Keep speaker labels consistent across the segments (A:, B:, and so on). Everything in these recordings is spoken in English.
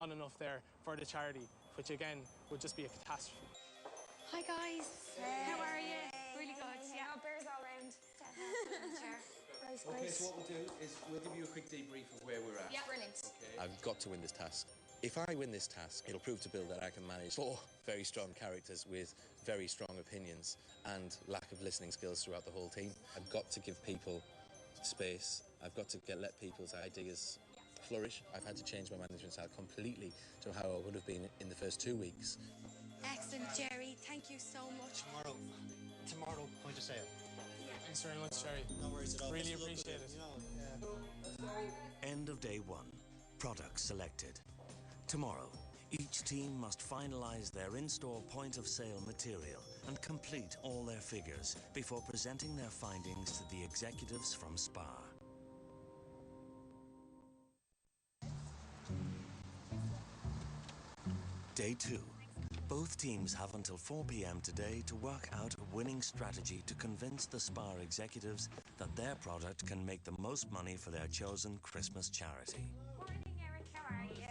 A: done enough there for the charity, which again would just be a catastrophe.
B: Hi guys.
C: Hey.
B: How are you?
C: Hey.
B: Really good.
C: Hey.
B: Yeah.
C: Oh, bears all round.
D: Okay, so what we'll do is we'll give you a quick debrief of where we're at.
C: Yeah, brilliant.
D: Okay. I've got to win this task. If I win this task, it'll prove to Bill that I can manage 4 very strong characters with very strong opinions and lack of listening skills throughout the whole team. I've got to give people space. I've got to let people's ideas flourish. I've had to change my management style completely to how I would have been in the first 2 weeks.
B: Excellent, Jerry. Thank you so much.
E: Tomorrow, point of sale.
A: Thanks very much, Jerry.
E: No worries at all.
A: Really appreciate it.
E: You know,
F: End of day 1. Products selected. Tomorrow, each team must finalise their in-store point-of-sale material and complete all their figures before presenting their findings to the executives from Spa. Day 2. Both teams have until 4 p.m. today to work out a winning strategy to convince the Spa executives that their product can make the most money for their chosen Christmas charity.
C: Morning, Eric. How are you?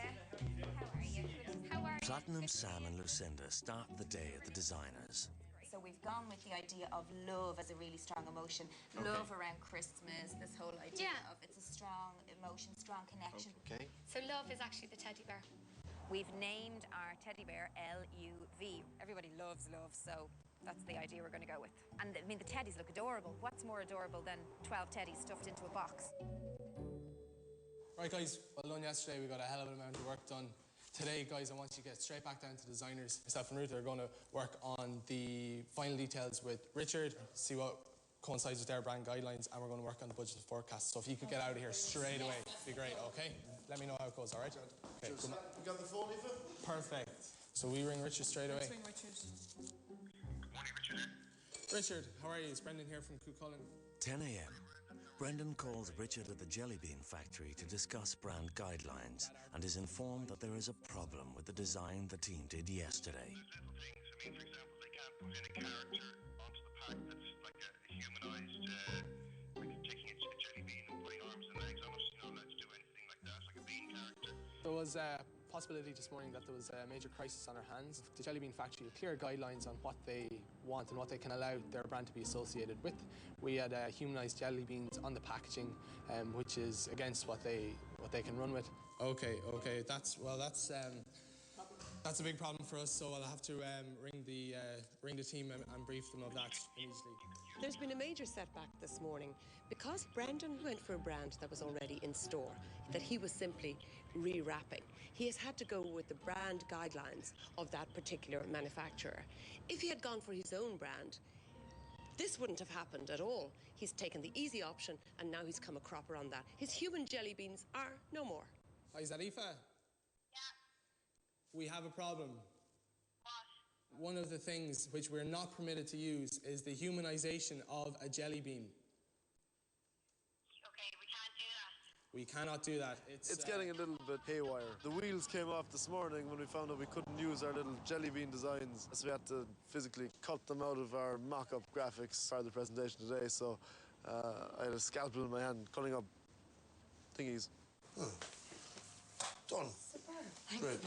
C: How are you? How are you?
F: Platinum Sam and Lucinda start the day at the designers.
G: So we've gone with the idea of love as a really strong emotion. Love around Christmas, this whole idea of it's a strong emotion, strong connection.
E: okay.
B: So love is actually the teddy bear.
G: We've named our teddy bear L-U-V. Everybody loves love, so that's the idea we're going to go with. And I mean, the teddies look adorable. What's more adorable than 12 teddies stuffed into a box?
A: Right, guys, well done yesterday. We got a hell of an amount of work done. Today, guys, I want you to get straight back down to designers. Myself and Ruth are going to work on the final details with Richard, see what coincides with their brand guidelines, and we're going to work on the budget forecast. So if you could get out of here straight away, it'd be great, okay? Let me know how it goes, all right? Okay,
E: You got the phone, Aoiffe?
A: perfect. So we ring Richard straight away.
H: Let's ring Richard.
I: Good morning, Richard.
A: Richard, how are you? It's Brendan here from Cullen.
F: 10 a.m. Brendan calls Richard at the jelly bean factory to discuss brand guidelines and is informed that there is a problem with the design the team did yesterday.
I: Little things. I mean, for example, they can't put in a character onto the pack that's like a humanised, like taking a jelly bean and putting arms and legs on it. You're not allowed to do anything like that, like a bean character.
A: There was a possibility this morning that there was a major crisis on our hands. The Jelly Bean Factory have clear guidelines on what they want and what they can allow their brand to be associated with. We had humanised jelly beans on the packaging, which is against what they can run with. Okay, that's a big problem for us. So I'll have to ring the team and brief them of that immediately.
J: There's been a major setback this morning because Brendan went for a brand that was already in store, that he was simply rewrapping. He has had to go with the brand guidelines of that particular manufacturer. If he had gone for his own brand, this wouldn't have happened at all. He's taken the easy option and now he's come a cropper on that. His human jelly beans are no more.
A: Hi, is that Aoiffe? Yeah. We have a problem.
I: What?
A: One of the things which we're not permitted to use is the humanisation of a jelly bean.
I: Okay, we can't do that.
A: We cannot do that.
K: It's getting a little bit haywire. The wheels came off this morning when we found out we couldn't use our little jelly bean designs, so we had to physically cut them out of our mock-up graphics for the presentation today. So I had a scalpel in my hand, cutting up thingies.
E: Done. Great.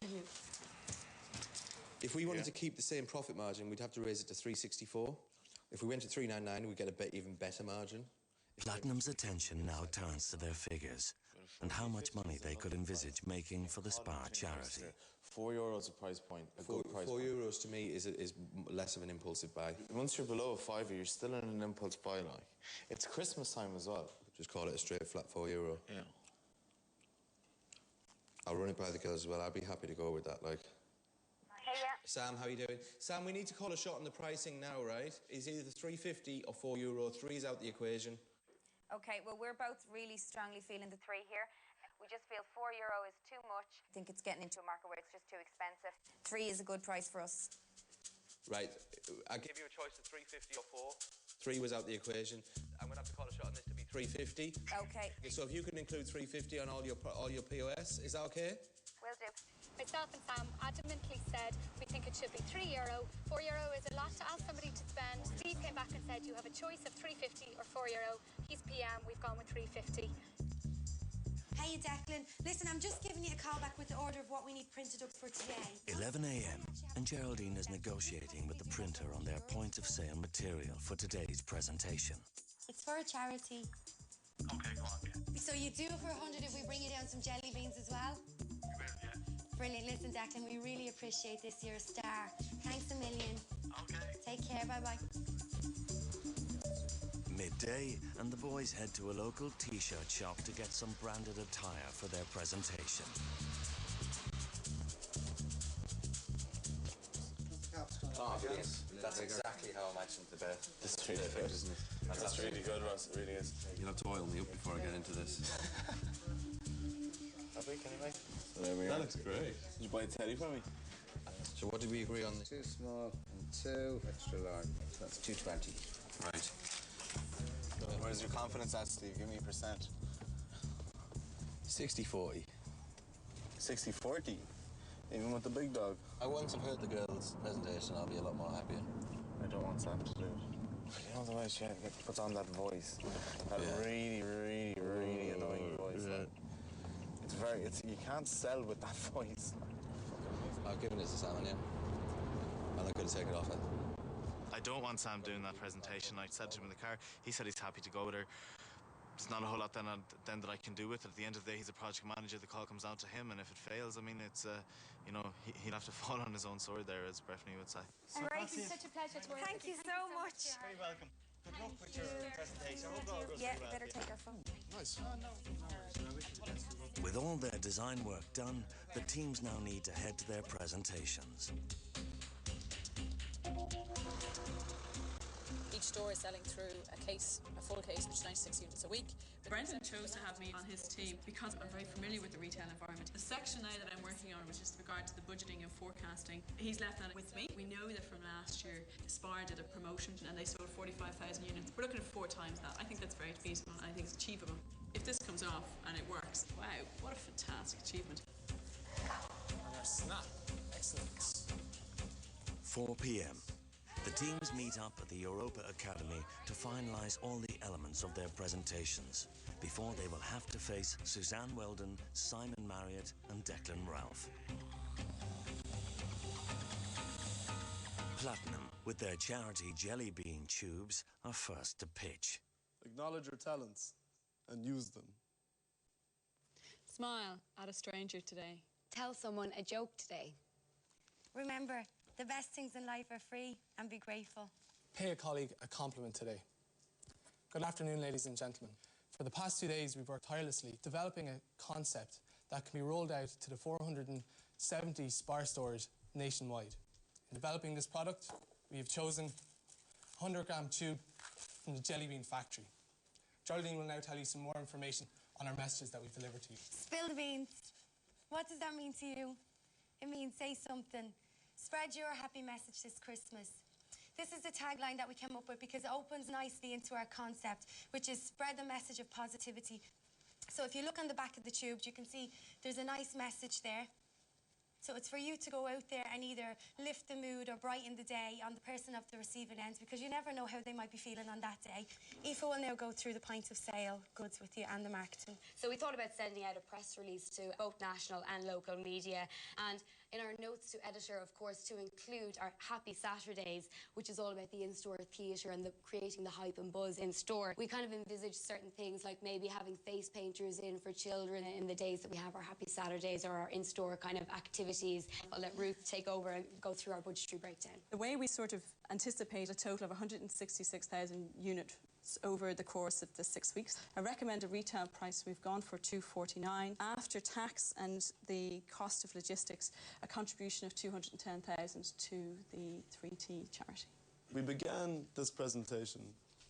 D: If we wanted to keep the same profit margin, we'd have to raise it to 364. If we went to 399, we'd get a even better margin.
F: Platinum's attention now turns to their figures and how much money they could envisage making for the Spa charity.
L: €4 a price point, a good price
D: €4
L: point.
D: to me is less of an impulsive buy.
L: Once you're below a €5, you're still in an impulse buy, like. It's Christmas time as well.
D: Just call it a straight flat €4.
L: Yeah.
D: I'll run it by the girls as well. I'd be happy to go with that, like.
I: Hey, yeah.
D: Sam, how you doing? Sam, we need to call a shot on the pricing now, right? It's either €3.50 or €4. 3's out the equation.
G: Okay, well, we're both really strongly feeling the 3 here. We just feel €4 is too much. I think it's getting into a market where it's just too expensive. 3 is a good price for us.
D: Right, I'll give you a choice of 3.50 or 4. 3 was out the equation. I'm going to have to call a shot on this to be 3.50.
G: Okay.
D: So if you can include 3.50 on all your POS, is that okay?
G: Will do.
B: Myself and Sam adamantly said we think it should be €3. €4 is a lot to ask somebody to spend. Steve came back and said you have a choice of 3.50 or €4. He's PM, we've gone with 3.50.
H: Hey, Declan. Listen, I'm just giving you a call back with the order of what we need printed up for today.
F: 11 a.m. and Geraldine is negotiating with the printer on their point of sale material for today's presentation.
H: It's for a charity.
I: Okay, go on, yeah.
H: So you do it for 100 if we bring you down some jelly beans as well?
I: We will, yeah.
H: Brilliant. Listen, Declan, we really appreciate this. You're a star. Thanks a million.
I: Okay.
H: Take care. Bye-bye.
F: Midday, and the boys head to a local T-shirt shop to get some branded attire for their presentation.
D: Oh, brilliant. That's exactly how I imagined the bed.
L: That's really good, isn't it?
K: That's really good, Ross. It really is.
M: You'll have to oil me up before I get into this.
L: How big can you make?
M: So there we are. That looks great.
L: Did you buy a teddy for me?
M: So what did we agree on?
N: 2 small and 2 extra large. That's 220.
M: Right.
L: Where's your confidence at, Steve? Give me a percent.
M: 60-40.
L: 60-40? Even with the big dog?
M: Once I've heard the girls' presentation, I'll be a lot more happier.
L: I don't want Sam to do it. You know the way she puts on that voice? That really, really, really annoying voice.
M: Yeah.
L: Like, you can't sell with that voice.
M: I've given this to Sam, yeah. And I could have taken it off it.
O: I don't want Sam doing that presentation. I said to him in the car, he said he's happy to go with her. There's not a whole lot then that I can do with it. At the end of the day, he's a project manager. The call comes down to him, and if it fails, I mean, it's, you know, he'll have to fall on his own sword there, as Breffny would say.
B: And Ruth, it's such a pleasure to work with you.
H: Thank you so much.
E: Very welcome. Good luck with your presentation. I hope it all goes
H: Yeah,
E: well.
H: better take our phone.
K: Nice.
F: With all their design work done, the teams now need to head to their presentations.
P: Each store is selling through a full case, which is 96 units a week.
Q: Brendan chose to have me on his team because I'm very familiar with the retail environment. The section now that I'm working on, which is with regard to the budgeting and forecasting, he's left that with me. We know that from last year, Spar did a promotion and they sold 45,000 units. We're looking at 4 times that. I think that's very feasible and I think it's achievable. If this comes off and it works, wow, what a fantastic achievement.
A: And our snap. Excellent.
F: 4 p.m. The teams meet up at the Europa Academy to finalise all the elements of their presentations before they will have to face Suzanne Weldon, Simon Marriott and Declan Ralph. Platinum, with their charity jelly bean tubes, are first to pitch.
K: Acknowledge your talents and use them.
Q: Smile at a stranger today.
H: Tell someone a joke today. Remember, the best things in life are free, and be grateful.
A: Pay a colleague a compliment today. Good afternoon, ladies and gentlemen. For the past 2 days, we've worked tirelessly developing a concept that can be rolled out to the 470 Spar stores nationwide. In developing this product, we have chosen a 100-gram tube from the Jelly Bean factory. Geraldine will now tell you some more information on our messages that we've delivered to you.
H: Spill the beans. What does that mean to you? It means say something. Spread your happy message this Christmas. This is the tagline that we came up with because it opens nicely into our concept, which is spread the message of positivity. So if you look on the back of the tube, you can see there's a nice message there. So it's for you to go out there and either lift the mood or brighten the day on the person of the receiving end, because you never know how they might be feeling on that day. Aoiffe will now go through the point of sale goods with you and the marketing.
R: So we thought about sending out a press release to both national and local media, and in our notes to editor, of course, to include our Happy Saturdays, which is all about the in-store theatre and creating the hype and buzz in store. We kind of envisaged certain things like maybe having face painters in for children in the days that we have our Happy Saturdays or our in-store kind of activities. I'll let Ruth take over and go through our budgetary breakdown.
Q: The way we sort of anticipate a total of 166,000 units over the course of the 6 weeks. I recommend a retail price we've gone for $249. After tax and the cost of logistics, a contribution of $210,000 to the 3T charity.
K: We began this presentation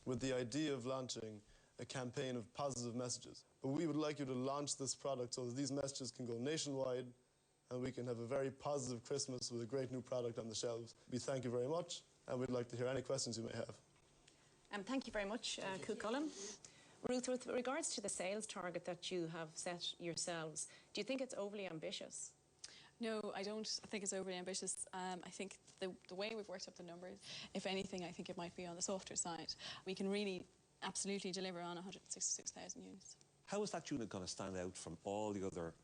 K: with the idea of launching a campaign of positive messages. But we would like you to launch this product so that these messages can go nationwide and we can have a very positive Christmas with a great new product on the shelves. We thank you very much and we'd like to hear any questions you may have.
S: Thank you very much, Cullen. Ruth, with regards to the sales target that you have set yourselves, do you think it's overly ambitious?
Q: No, I don't think it's overly ambitious. I think the way we've worked up the numbers, if anything, I think it might be on the softer side. We can really absolutely deliver on 166,000 units.
T: How is that unit going to stand out from all the other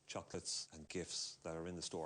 T: chocolates and gifts that are in the store?